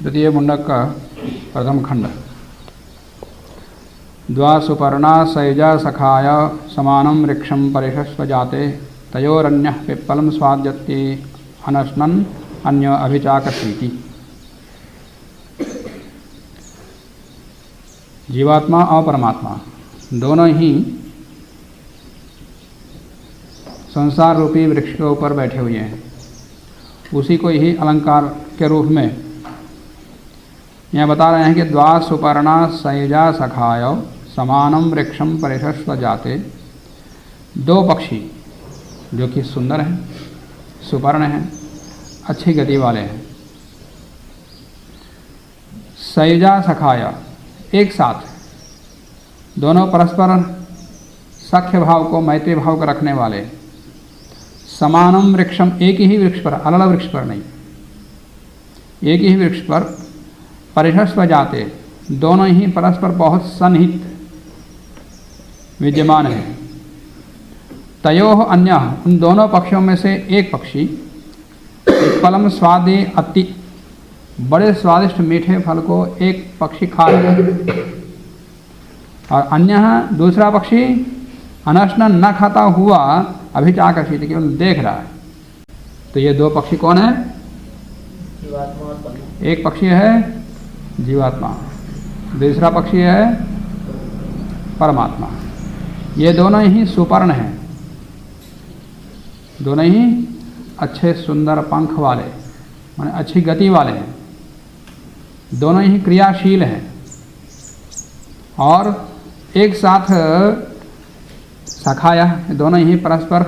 तृतीय मुंडक का प्रथम खंड। द्वा सुपर्णा सैजा सखाय समानं वृक्षं परिषस्व जाते तयोरन्यः पिप्पलं स्वाद्यते अनश्नन् अन्य अभिचाकसीति। जीवात्मा और परमात्मा दोनों ही संसार रूपी वृक्ष के ऊपर बैठे हुए हैं। उसी को ही अलंकार के रूप में यह बता रहे हैं कि द्वा सुपर्णा सैजा सखाय समानं वृक्षं परिषस्व जाते। दो पक्षी जो कि सुंदर हैं, सुपर्ण हैं, अच्छी गति वाले हैं। सैजा सखाय एक साथ, दोनों परस्पर सख्य भाव को, मैत्री भाव को रखने वाले। समानं वृक्षम, एक ही वृक्ष पर, अलग अलग वृक्ष पर नहीं, एक ही वृक्ष पर परिषस्व जाते, दोनों ही परस्पर बहुत सन्निहित विद्यमान है। तयोः अन्यः, उन दोनों पक्षियों में से एक पक्षी फलम स्वादे अति, बड़े स्वादिष्ट मीठे फल को एक पक्षी खा रहा है, और अन्य दूसरा पक्षी अनशन न खाता हुआ अभिचाकर्षित, केवल देख रहा है। तो ये दो पक्षी कौन है? एक पक्षी है जीवात्मा, दूसरा पक्षी है परमात्मा। ये दोनों ही सुपर्ण हैं, दोनों ही अच्छे सुंदर पंख वाले, माने अच्छी गति वाले हैं, दोनों ही क्रियाशील हैं, और एक साथ सखाया, दोनों ही परस्पर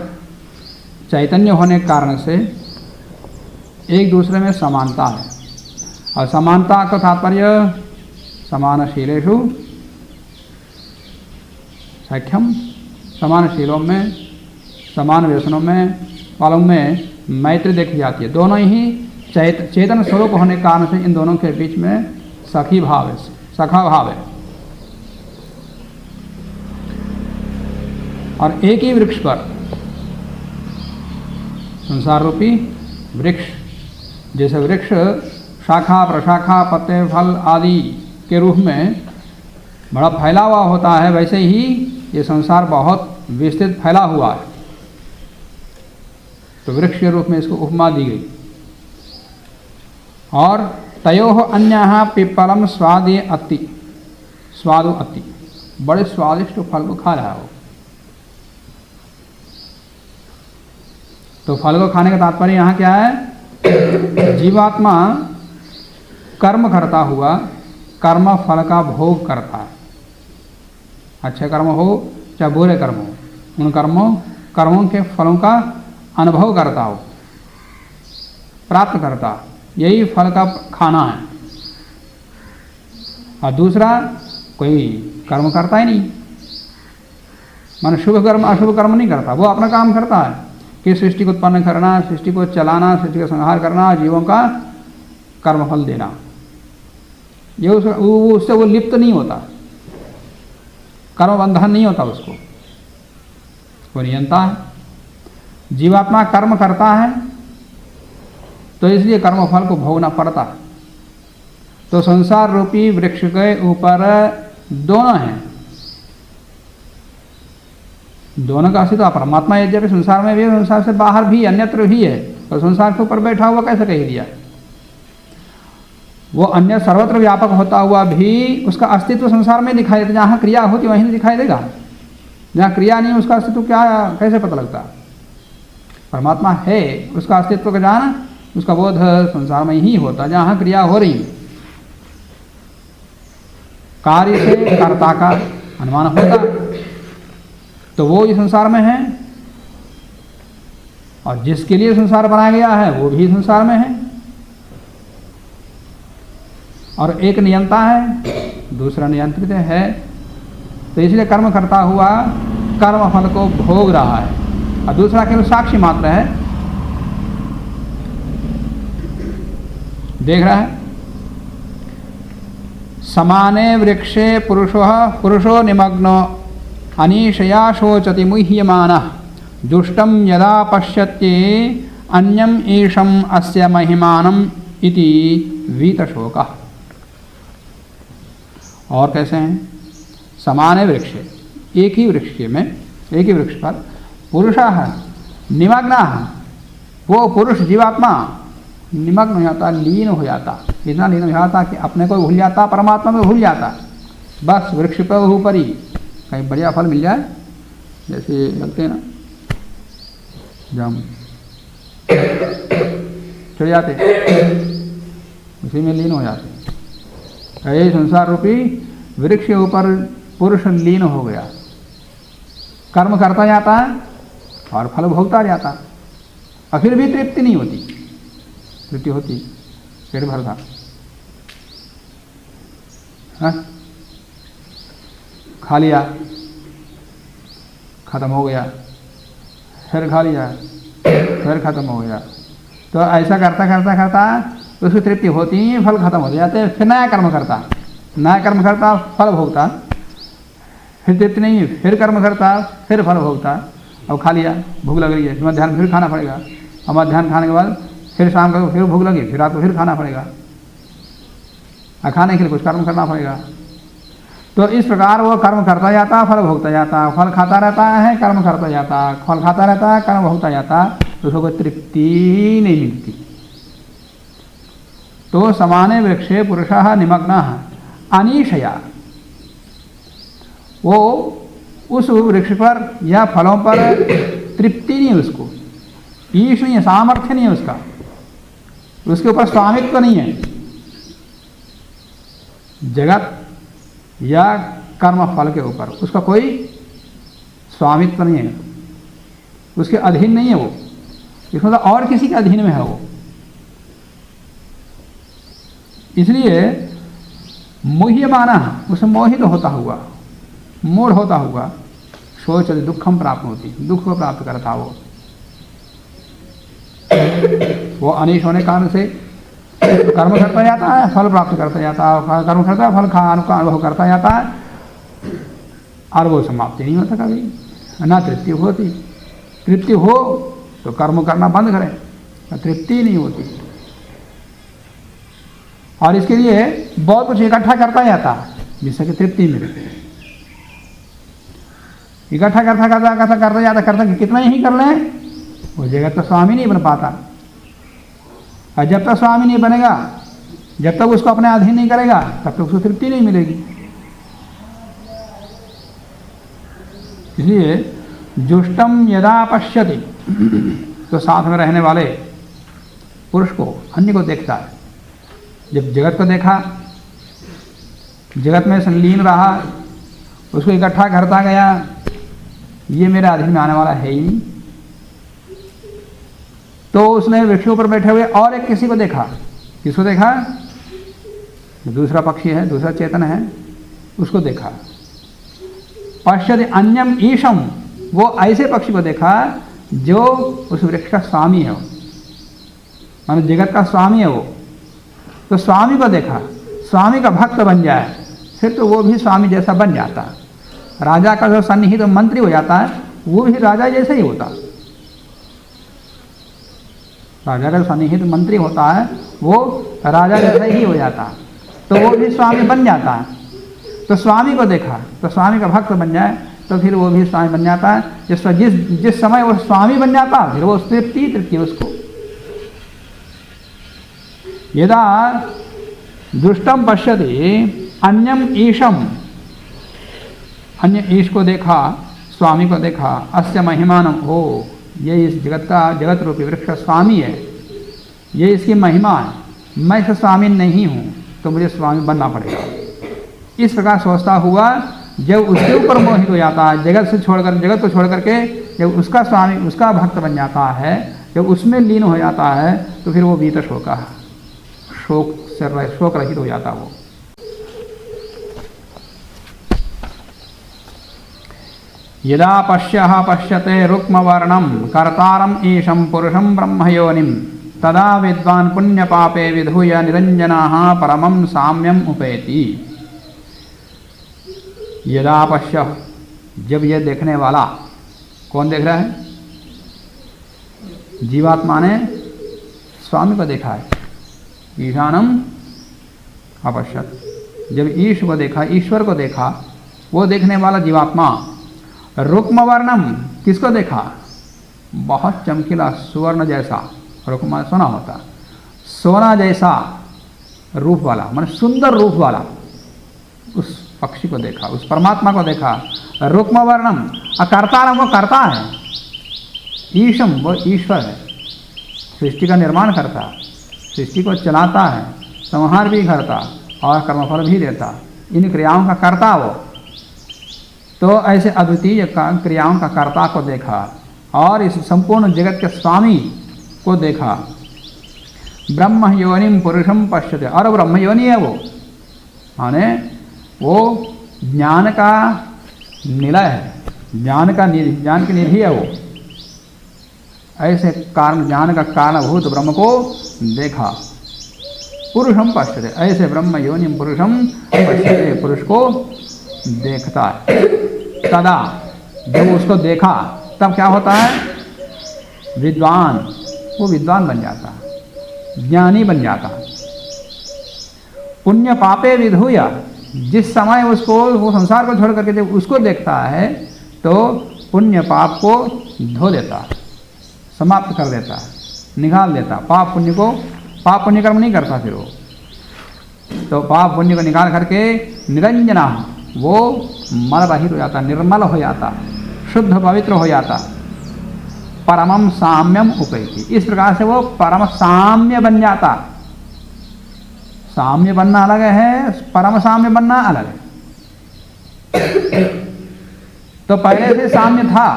चैतन्य होने के कारण से एक दूसरे में समानता है। और समानता का तात्पर्य समानशीलेषु सख्यम, समानशीलों में, समान व्यसनों में, फलों में मैत्री देखी जाती है। दोनों ही चेतन स्वरूप होने के कारण से इन दोनों के बीच में सखी भाव है, सखा भाव है। और एक ही वृक्ष पर, संसार रूपी वृक्ष, जैसे वृक्ष शाखा प्रशाखा पत्ते फल आदि के रूप में बड़ा फैला हुआ होता है, वैसे ही ये संसार बहुत विस्तृत फैला हुआ है। तो वृक्ष के रूप में इसको उपमा दी गई। और तयोः अन्यः पिप्पलम स्वादे अति, स्वादु अति, बड़े स्वादिष्ट फल को खा रहा हो। तो फल को खाने का तात्पर्य यहाँ क्या है? जीवात्मा कर्म करता हुआ कर्म फल का भोग करता है। अच्छे कर्म हो चाहे बुरे कर्म हो, उन कर्मों के फलों का अनुभव करता हो, प्राप्त करता, यही फल का खाना है। और दूसरा कोई कर्म करता ही नहीं, माने शुभ कर्म अशुभ कर्म नहीं करता, वो अपना काम करता है कि सृष्टि को उत्पन्न करना, सृष्टि को चलाना, सृष्टि का संहार करना, जीवों का कर्मफल देना। ये उससे वो लिप्त नहीं होता, कर्म बंधन नहीं होता उसको, वो नियंता है। जीवात्मा कर्म करता है तो इसलिए कर्मफल को भोगना पड़ता है। तो संसार रूपी वृक्ष के ऊपर दोनों हैं, दोनों का अस्तित्व परमात्मा यद्यपि संसार में भी, संसार से बाहर भी, अन्यत्र भी है, और संसार के ऊपर बैठा हुआ कैसे कह दिया? वो अन्य सर्वत्र व्यापक होता हुआ भी उसका अस्तित्व संसार में दिखाई देता। जहाँ क्रिया होती वहीं दिखाई देगा, जहाँ क्रिया नहीं उसका अस्तित्व क्या, कैसे पता लगता? परमात्मा है, उसका अस्तित्व का जान, उसका बोध संसार में ही होता जहाँ क्रिया हो रही। कार्य से कर्ता का अनुमान होता, तो वो इस संसार में है, और जिसके लिए संसार बनाया गया है वो भी संसार में है। और एक नियंता है, दूसरा नियंत्रित है। तो इसलिए कर्म करता हुआ कर्म फल को भोग रहा है, और दूसरा केवल साक्षी मात्र है, देख रहा है। समाने वृक्षे पुरुषो निमग्नो अनीशया शोचति मुह्यमानः दुष्टं यदा पश्यति अन्यम ईशम अस्य महिमानम इति वीतशोकः। और कैसे हैं? समाने वृक्ष, एक ही वृक्ष पर पुरुषः निमग्नः, वो पुरुष जीवात्मा निमग्न हो जाता, लीन हो जाता, इतना लीन हो जाता कि अपने को भूल जाता, परमात्मा में भूल जाता। बस वृक्ष पर ऊपर ही कहीं बढ़िया फल मिल जाए, जैसे लगते हैं ना जाम चढ़ जाते, उसी में लीन हो जाते। ये संसार रूपी वृक्ष के ऊपर पुरुष लीन हो गया, कर्म करता जाता है और फल भोगता जाता, और फिर भी तृप्ति नहीं होती। तृप्ति होती, पेट भरता, खा लिया खत्म हो गया, फिर खा लिया फिर खत्म हो गया। तो ऐसा करता करता करता उसकी तृप्ति होती ही, फल खत्म हो जाते, फिर नया कर्म करता, फल भोगता, फिर तृप्ति नहीं, फिर कर्म करता, फिर फल भोगता। अब खा लिया, भूख लग रही है, मध्याह्न फिर खाना पड़ेगा, और मध्याह्न खाने के बाद फिर शाम को फिर भूख लगी, फिर रात को फिर खाना पड़ेगा, और खाने के लिए कुछ कर्म करना पड़ेगा। तो इस प्रकार वो कर्म करता जाता, फल भोगता जाता, फल खाता रहता है, कर्म करता जाता, फल खाता रहता है, कर्म भोगता जाता, तो उसको तृप्ति नहीं मिलती। तो समाने वृक्षे पुरुषः निमग्नः अनीशया, वो उस वृक्ष पर या फलों पर तृप्ति नहीं है, उसको ईश नहीं है, सामर्थ्य नहीं है उसका, उसके ऊपर स्वामित्व नहीं है। जगत या कर्म फल के ऊपर उसका कोई स्वामित्व नहीं है, उसके अधीन नहीं है वो, इसमें मतलब और किसी के अधीन में है वो। इसलिए मोह्यमाना, उसमें मोहित होता हुआ, मूढ़ होता हुआ, सोच दुखम प्राप्त होती, दुख को प्राप्त करता वो अनीश होने कारण से कर्म करता जाता है, फल प्राप्त करता जाता है, कर्म करता है, फल का अनुभव करता जाता है, और वो समाप्ति नहीं होता कभी, ना तृप्ति होती। तृप्ति हो तो कर्म करना बंद करें, तृप्ति नहीं होती। और इसके लिए बहुत कुछ इकट्ठा करता जाता है जिससे कि तृप्ति मिले, इकट्ठा करता कि कितना ही कर लें, वो जगत तो स्वामी नहीं बन पाता। और जब तक स्वामी नहीं बनेगा, जब तक उसको अपने अधीन नहीं करेगा, तब तक उसको तृप्ति नहीं मिलेगी। इसलिए जुष्टम यदा पश्यति, तो साथ में रहने वाले पुरुष को, अन्य को देखता है। जब जगत को देखा, जगत में संलीन रहा, उसको इकट्ठा करता गया, ये मेरे अधीन में आने वाला है ही नहीं, तो उसने वृक्षों पर बैठे हुए और एक किसी को देखा। किसको देखा? दूसरा पक्षी है, दूसरा चेतन है, उसको देखा। पश्यति अन्यम ईशम, वो ऐसे पक्षी को देखा जो उस वृक्ष का स्वामी है, मानो जगत का स्वामी है वो। तो स्वामी को देखा, स्वामी का भक्त बन जाए, फिर तो वो भी स्वामी जैसा बन जाता। राजा का जो सन्निहित तो मंत्री हो जाता है, वो भी राजा जैसा ही होता। राजा का सन्निहित मंत्री होता है, वो राजा जैसा ही हो जाता, तो वो भी स्वामी बन जाता है। तो स्वामी को देखा, तो स्वामी का भक्त बन जाए, तो फिर वो भी स्वामी बन जाता है। जिस समय वो स्वामी बन जाता, फिर वो तृप्ति उसको। यदा दुष्टम पश्यति अन्यम ईशम, अन्य ईश को देखा, स्वामी को देखा, अस्य महिमानम, हो ये इस जगत रूपी वृक्ष का स्वामी है, ये इसकी महिमा है, मैं इसका स्वामी नहीं हूँ, तो मुझे स्वामी बनना पड़ेगा। इस प्रकार सोचता हुआ जब उसके ऊपर मोहित हो जाता है, जगत को छोड़ करके जब उसका स्वामी, उसका भक्त बन जाता है, जब उसमें लीन हो जाता है, तो फिर वो वीत शोका, शोक रहित हो जाता वो। यदा पश्यते रुक्मवर्णम कर्तारम ईशं पुरुषं ब्रह्मयोनिम तदा विद्वान् पुण्यपापे विधूय निरंजनाः परमं साम्यम उपेति। यदा पश्य, जब यह देखने वाला, कौन देख रहा है? जीवात्मा ने स्वामी को देखा है। ईशानम अपश्यत, जब ईश को देखा, ईश्वर को देखा, वो देखने वाला जीवात्मा, रुक्म वर्णम, किसको देखा? बहुत चमकीला सुवर्ण जैसा, रुक्म सोना होता, सोना जैसा रूप वाला, माने सुंदर रूप वाला उस पक्षी को देखा, उस परमात्मा को देखा। रुक्म वर्णम, अकर्तारम, वो करता है, ईशम, वो ईश्वर है, सृष्टि का निर्माण करता, सृष्टि को चलाता है, संहार भी करता और कर्मफल भी देता, इन क्रियाओं का कर्ता वो। तो ऐसे अद्वितीय क्रियाओं का कर्ता को देखा और इस संपूर्ण जगत के स्वामी को देखा। ब्रह्म योनिम पुरुषम पश्यते, और ब्रह्म योनि है वो, माने वो ज्ञान का निलय है, ज्ञान की निधि है वो। ऐसे कारण, ज्ञान का कारणभूत ब्रह्म को देखा। पुरुषम पश्यते, ऐसे ब्रह्म योनिम पुरुषम पश्यते, पुरुष को देखता है। तदा, जब उसको देखा तब क्या होता है? विद्वान, वो विद्वान बन जाता, ज्ञानी बन जाता। पुण्य पापे विधूय, जिस समय उसको, वो संसार को छोड़ करके जब उसको देखता है तो पुण्य पाप को धो देता, समाप्त कर देता, निकाल देता। पाप पुण्य को, पाप पुण्य कर्म नहीं करता फिर वो, तो पाप पुण्य को निकाल करके निरंजना, वो मल रहित हो जाता, निर्मल हो जाता, शुद्ध पवित्र हो जाता। परमम साम्यम उपैति, इस प्रकार से वो परम साम्य बन जाता। साम्य बनना अलग है, परम साम्य बनना अलग है। तो पहले से साम्य था,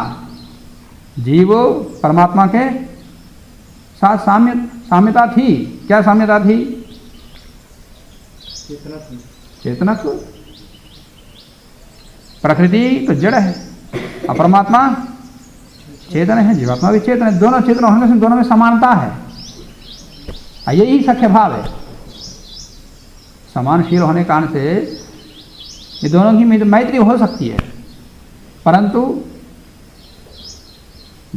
जीव परमात्मा के साथ साम्यता थी। क्या साम्यता थी? चेतनत्व। प्रकृति तो जड़ है और परमात्मा चेतन है, जीवात्मा भी चेतन है। दोनों चेतन होने से दोनों में समानता है, यही सख्य भाव है। समानशील होने के कारण से ये दोनों की मैत्री हो सकती है, परंतु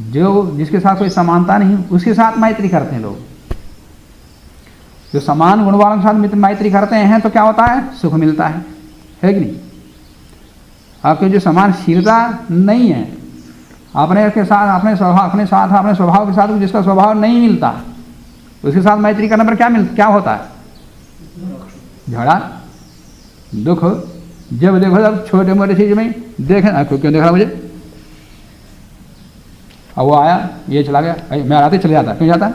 जो जिसके साथ कोई समानता नहीं उसके साथ मैत्री करते हैं लोग। जो समान गुण वालों के साथ मैत्री करते हैं तो क्या होता है? सुख मिलता है कि नहीं? आपके जो समानशीलता नहीं है, अपने के साथ, अपने स्वभाव के साथ जिसका स्वभाव नहीं मिलता, उसके साथ मैत्री करने पर क्या होता है? झगड़ा, दुख। जब देखो जब छोटे मोटे चीज में देखे, क्यों देख रहा मुझे, अब वो आया, ये चला गया, मैं आते चले जाता, क्यों जाता?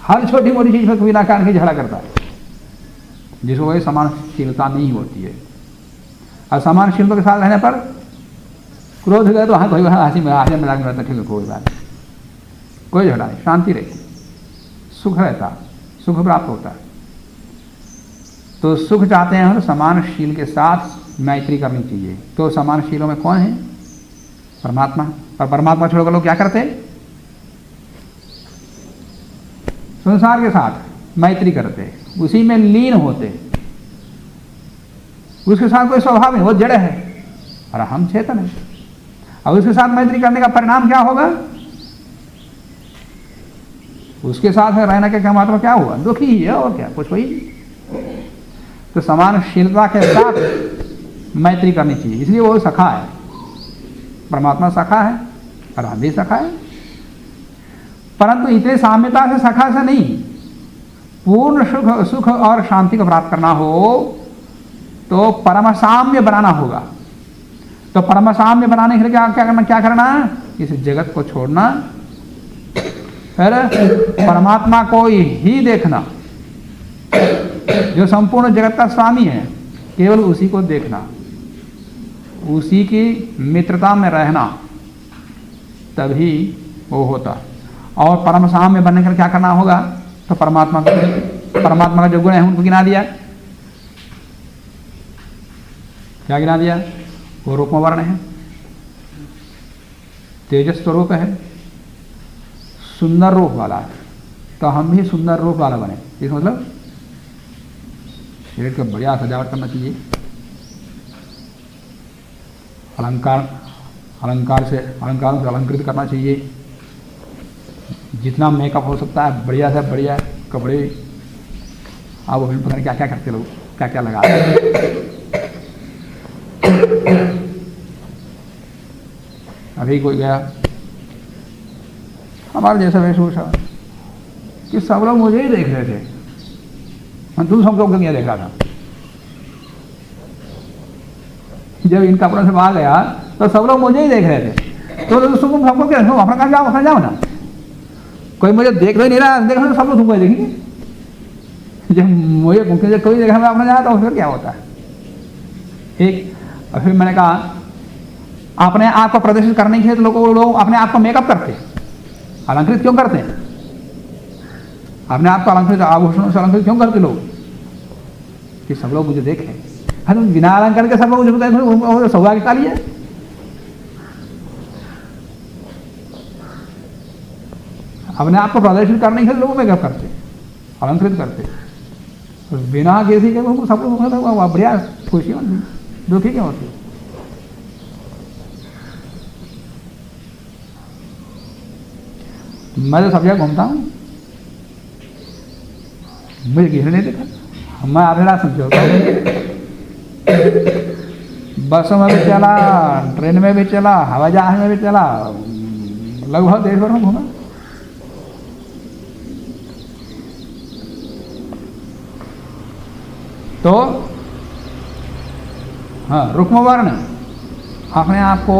हर छोटी मोटी चीज पर कोई ना कारण की झगड़ा करता है, जिसको कोई समानशीलता नहीं होती है। और समानशीलता के साथ रहने पर क्रोध गए तो हाँ कोई हंसी मजाक में रहता, ठीक है कोई बात, कोई झगड़ा नहीं, शांति रहती, सुख रहता, सुख प्राप्त होता है। तो सुख चाहते हैं तो समानशील के साथ मैत्री करनी चाहिए। तो समानशीलों में कौन है? परमात्मा। और परमात्मा छोड़कर लोग क्या करते? संसार के साथ मैत्री करते, उसी में लीन होते, उसके साथ कोई स्वभाव नहीं, वो जड़ है और हम चेतन है। अब उसके साथ मैत्री करने का परिणाम क्या होगा? उसके साथ रहने के क्या मतलब क्या हुआ? दुखी ही है और क्या, कुछ वही। तो समानशीलता के साथ मैत्री करनी चाहिए, इसलिए वो सखा है। परमात्मा सखा है और हम भी सखा है, परंतु इतने साम्यता से सखा से नहीं। पूर्ण सुख और शांति को प्राप्त करना हो तो परम साम्य बनाना होगा। तो परम साम्य बनाने के लिए क्या करना? इस जगत को छोड़ना, फिर परमात्मा को ही देखना, जो संपूर्ण जगत का स्वामी है, केवल उसी को देखना, उसी की मित्रता में रहना, तभी वो होता। और परम साम्य बनने के लिए क्या करना होगा? तो परमात्मा का जो गुण है उनको गिना दिया। क्या गिना दिया? वो रूप वर्ण है, तेजस स्वरूप है, सुंदर रूप वाला है। तो हम भी सुंदर रूप वाला बने, इस मतलब शरीर को बढ़िया सजावट करना चाहिए, अलंकारों से अलंकृत करना चाहिए, जितना मेकअप हो सकता है बढ़िया से बढ़िया कपड़े, आभूषण पता नहीं क्या क्या करते लोग, क्या क्या लगा। अभी कोई गया हमारे जैसा वेशभूषा कि सब लोग मुझे ही देख रहे थे, मैं दूसरों को क्या देख रहा था। जब इन कपड़ों से बाहर गया तो सब लोग मुझे ही देख रहे थे, तो सबको क्या अपना काम जाओ, अपना जाओ ना, कोई मुझे देख नहीं रहा, देख रहे सब लोग तुमको देखेंगे। जब मुझे कोई देखा मैं अपना जाता हूँ फिर क्या होता है। एक फिर मैंने कहा अपने आप को प्रदर्शित करने के लिए तो लोग अपने आप को मेकअप करते, अलंकृत क्यों करते हैं, अपने आप को अलंकृत आभूषणों से अलंकृत क्यों करते लोग, कि सब लोग मुझे देखें। हाँ तो बिना अलंकार के सब लोग मुझे बताए सौभाग्यशाली है। अपने आप को प्रदर्शित करने के लिए लोग मेकअप करते, अलंकृत करते, तो बिना किसी के सब लोग बढ़िया खुशी होती, दुखी क्यों होती। मैं तो सब जगह घूमता हूँ, मुझे किसी नहीं देखा, मैं आधे रात समझौता हूँ, बसों में भी चला, ट्रेन में भी चला, हवाई जहाज में भी चला, लगभग देश भर में घूमा। तो हाँ, रुक्म वर्ण अपने आप को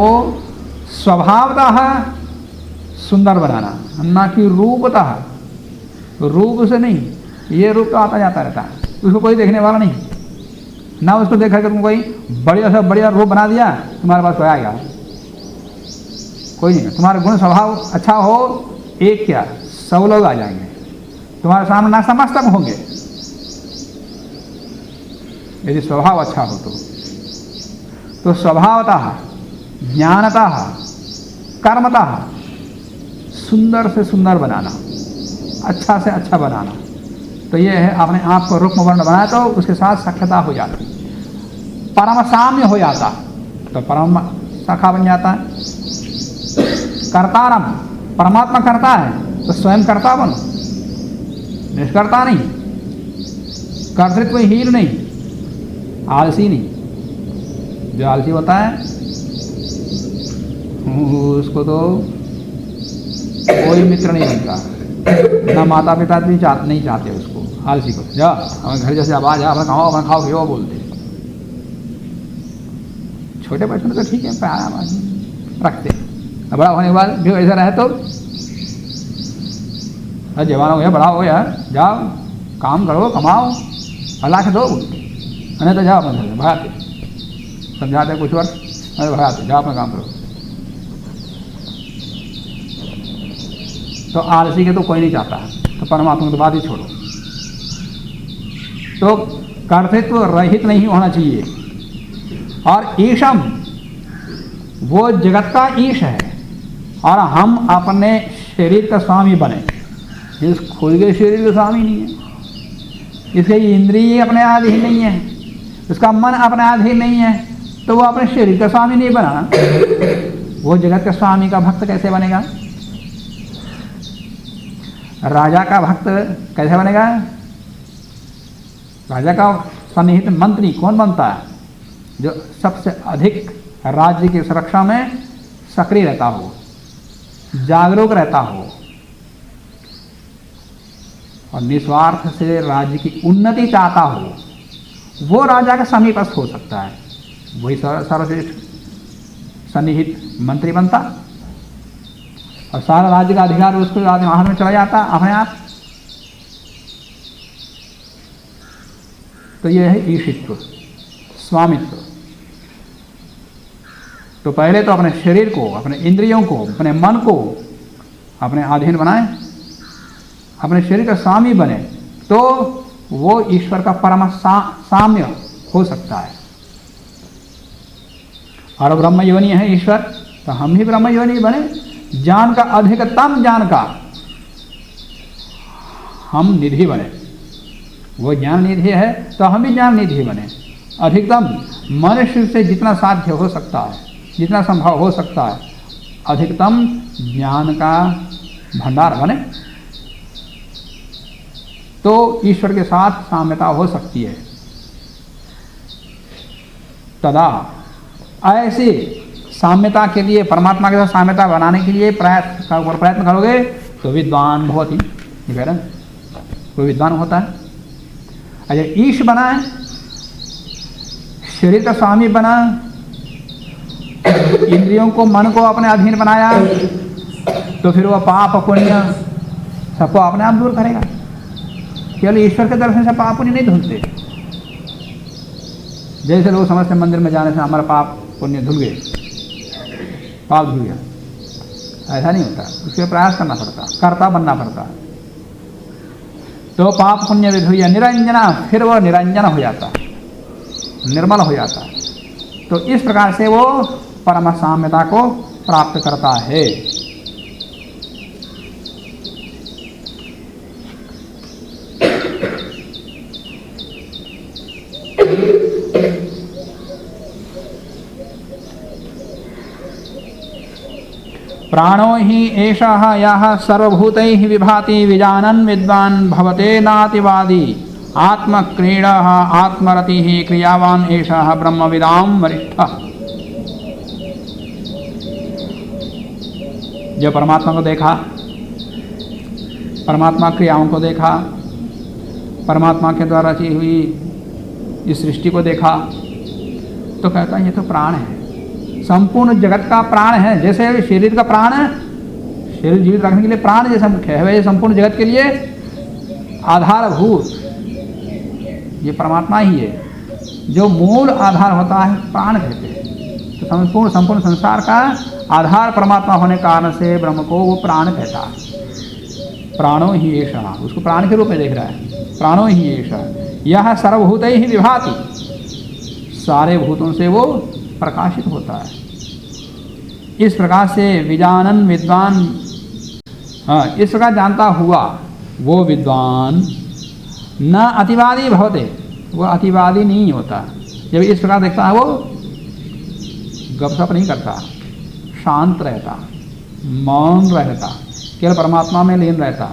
स्वभावतः सुंदर बनाना, ना कि रूपतः, रूप से नहीं। ये रूप तो आता जाता रहता है, उसको कोई देखने वाला नहीं, ना उसको देखा कि तुम कोई बढ़िया से बढ़िया रूप बना दिया तुम्हारे पास कोई आएगा, कोई नहीं। तुम्हारा गुण स्वभाव अच्छा हो, एक क्या 100 लोग आ जाएंगे तुम्हारे सामने, ना समस्तक होंगे यदि स्वभाव अच्छा हो तो स्वभावतः, ज्ञानतः, कर्मतः सुंदर से सुंदर बनाना, अच्छा से अच्छा बनाना। तो ये है अपने आप को रुक्म वर्ण बनाया तो उसके साथ सख्यता हो जाती, परम साम्य हो जाता, तो परम सखा बन जाता है। कर्तारम, परमात्मा करता है तो स्वयं कर्ता बनो, निष्कर्ता नहीं, कर्तृत्वहीन नहीं, आलसी नहीं। जो आलसी होता है उसको तो कोई मित्र नहीं बनता, ना माता पिता भी नहीं चाहते उसको, आलसी को। जा हमारे घर जैसे अब आ जा, अपना खाओ फिर वो बोलते। छोटे बच्चों में तो ठीक है, प्यारा रखते, बड़ा होने के बाद जो ऐसा रहे तो जवान हो गया, बड़ा हो गया, जाओ काम करो, कमाओ, अल्लाह के दो, नहीं तो जाओ अपने घर में, भगाते समझाते कुछ वर्ष, अरे भगाते जाओ अपना काम करो। तो आलसी के तो कोई नहीं चाहता, तो परमात्मा की बात ही छोड़ो। तो कर्तृत्व रहित नहीं होना चाहिए। और ईशम, वो जगत का ईश है और हम अपने शरीर का स्वामी बने। इस खुद के शरीर का स्वामी नहीं है, इसके इंद्रिय अपने अधीन नहीं है, उसका मन अपने अधीन नहीं है, तो वो अपने शरीर का स्वामी नहीं बना, वो जगत के स्वामी का भक्त कैसे बनेगा? राजा का भक्त कैसे बनेगा? राजा का सन्निहित मंत्री कौन बनता है? जो सबसे अधिक राज्य की सुरक्षा में सक्रिय रहता हो, जागरूक रहता हो और निस्वार्थ से राज्य की उन्नति चाहता हो, वो राजा का समीपस्थ हो सकता है, वही सर्वश्रेष्ठ सन्निहित मंत्री बनता और सारा राज्य का अधिकार उसके हाथ में चला जाता अपने आप। तो यह है ईशित्व, स्वामित्व। तो पहले तो अपने शरीर को, अपने इंद्रियों को, अपने मन को अपने अधीन बनाए, अपने शरीर का स्वामी बने, तो वो ईश्वर का परम साम्य हो सकता है। और ब्रह्म योनि है ईश्वर, तो हम भी ब्रह्म योनि बने। ज्ञान का अधिकतम ज्ञान का हम निधि बने, वो ज्ञान निधि है तो हम भी ज्ञान निधि बने। अधिकतम मनुष्य से जितना साध्य हो सकता है, जितना संभव हो सकता है, अधिकतम ज्ञान का भंडार बने। तो ईश्वर के साथ साम्यता हो सकती है। तदा ऐसे साम्यता के लिए, परमात्मा के साथ साम्यता बनाने के लिए प्रयत्न करोगे तो विद्वान बहुत ही कह रहे कोई विद्वान होता है। अगर ईश बना है, शरीर का स्वामी बना, इंद्रियों को, मन को अपने अधीन बनाया, तो फिर वह पाप पुण्य सबको अपने आप दूर करेगा। केवल ईश्वर के दर्शन से पाप पुण्य नहीं धुलते। जैसे लोग समझते मंदिर में जाने से हमारा पाप पुण्य धुल गए, पाप धुल गया, ऐसा नहीं होता। उसके प्रयास करना पड़ता, कर्ता बनना पड़ता। तो पाप पुण्य विधुय निरंजना, फिर वो निरंजन हो जाता, निर्मल हो जाता। तो इस प्रकार से वो परम साम्यता को प्राप्त करता है। प्राणो हि एषः यः सर्वभूतैः विभाति विजानन् विद्वान् भवते नातिवादी आत्मक्रीडः आत्मरतिः क्रियावान् एषः ब्रह्मविदां वरिष्ठः। जो परमात्मा को देखा, परमात्मा क्रियाओं को देखा, परमात्मा के द्वारा रची हुई इस सृष्टि को देखा, तो कहता है ये तो प्राण है, संपूर्ण जगत का प्राण है। जैसे शरीर का प्राण है, शरीर जीवित रखने के लिए प्राण जैसा मुख्य है, वैसे संपूर्ण जगत के लिए आधारभूत ये परमात्मा ही है। जो मूल आधार होता है प्राण कहते हैं। तो संपूर्ण संसार का आधार परमात्मा होने के कारण से ब्रह्म को वो प्राण कहता है। प्राणो ही एषा, उसको प्राण के रूप में देख रहा है। प्राणो ही एषा यह सर्वभूत ही विभाति, सारे भूतों से वो प्रकाशित होता है। इस प्रकार से विजानन विद्वान, इस प्रकार जानता हुआ वो विद्वान न अतिवादी भवते, वो अतिवादी नहीं होता। जब इस प्रकार देखता है वो गपशप नहीं करता, शांत रहता, मौन रहता, केवल परमात्मा में लीन रहता,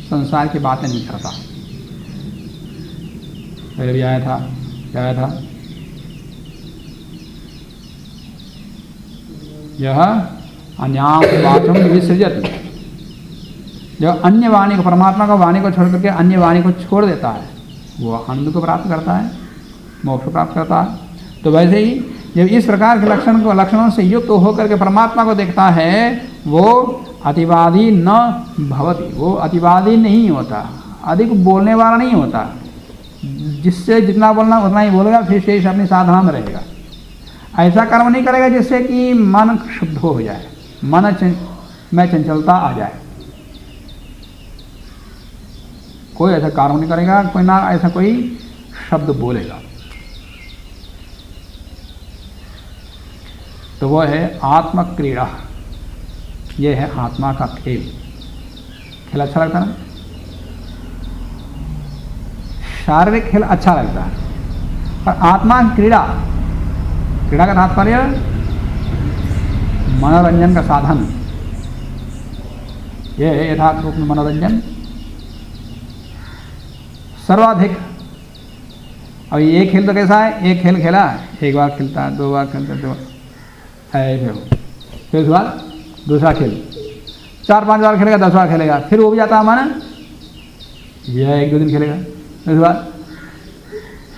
संसार की बातें नहीं करता। पहले भी आया था, क्या आया था? यह अन्याम वाचम विसृजति, जो अन्य वाणी को, परमात्मा का वाणी को छोड़ करके अन्य वाणी को छोड़ देता है, वो आनंद को प्राप्त करता है, मोक्ष प्राप्त करता है। तो वैसे ही जब इस प्रकार के लक्षणों से युक्त होकर के परमात्मा को देखता है, वो अतिवादी न भवति, वो अतिवादी नहीं होता, अधिक बोलने वाला नहीं होता। जिससे जितना बोलना उतना ही बोलेगा, फिर शेष अपनी साधना में रहेगा। ऐसा कर्म नहीं करेगा जिससे कि मन शुद्ध हो जाए, मन में चंचलता आ जाए। कोई ऐसा कार्य नहीं करेगा, कोई ना ऐसा कोई शब्द बोलेगा। तो वो है आत्म क्रीड़ा, ये है आत्मा का खेल। खेल अच्छा लगता है ना? शारीरिक खेल अच्छा लगता है, पर आत्मा क्रीड़ा, क्रीड़ा का तात्पर्य मनोरंजन का साधन। ये है यथार्थ रूप में मनोरंजन सर्वाधिक। अब ये खेल तो कैसा है, एक खेल खेला, एक बार खेलता है, दो बार खेलता है, फिर उसके बाद दूसरा खेल, 4-5 बार खेलेगा, 10 बार खेलेगा, फिर वो भी जाता है माना, यह 1-2 दिन खेलेगा, उसके बाद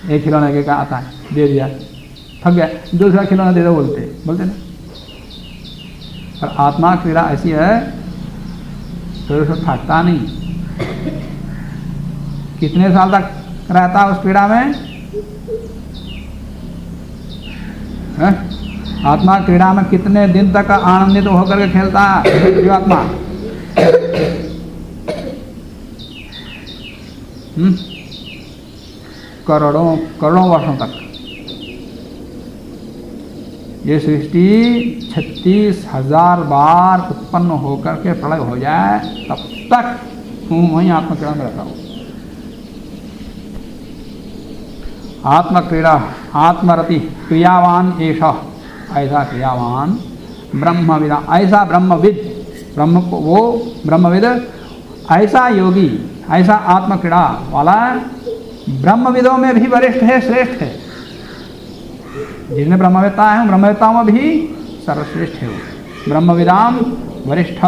एक खिलौना के का आता है, दे दिया, थक गया, दूसरा खिलौना दे दो, बोलते ना। पर आत्मा क्रीड़ा ऐसी है तो उसको थकता नहीं। कितने साल तक रहता है उस क्रीड़ा में? है? आत्मा क्रीड़ा में कितने दिन तक आनंदित होकर के खेलता है जीवात्मा? करोड़ों वर्षों तक। ये सृष्टि 36,000 बार उत्पन्न होकर के प्रलय हो जाए, तब तक वहीं आत्मक्रीड़ा में रहता हो। आत्मक्रीड़ा आत्मरति क्रियावान एषः, ऐसा क्रियावान ब्रह्मविद, ऐसा ब्रह्मविद, ब्रह्म को वो ब्रह्मविद, ऐसा योगी, ऐसा आत्मक्रीड़ा वाला ब्रह्मविदों में भी वरिष्ठ है, श्रेष्ठ है। जितने ब्रह्मवेत्ता हैं ब्रह्मवेत्ताओं में भी सर्वश्रेष्ठ है वो, ब्रह्मविदाम वरिष्ठ।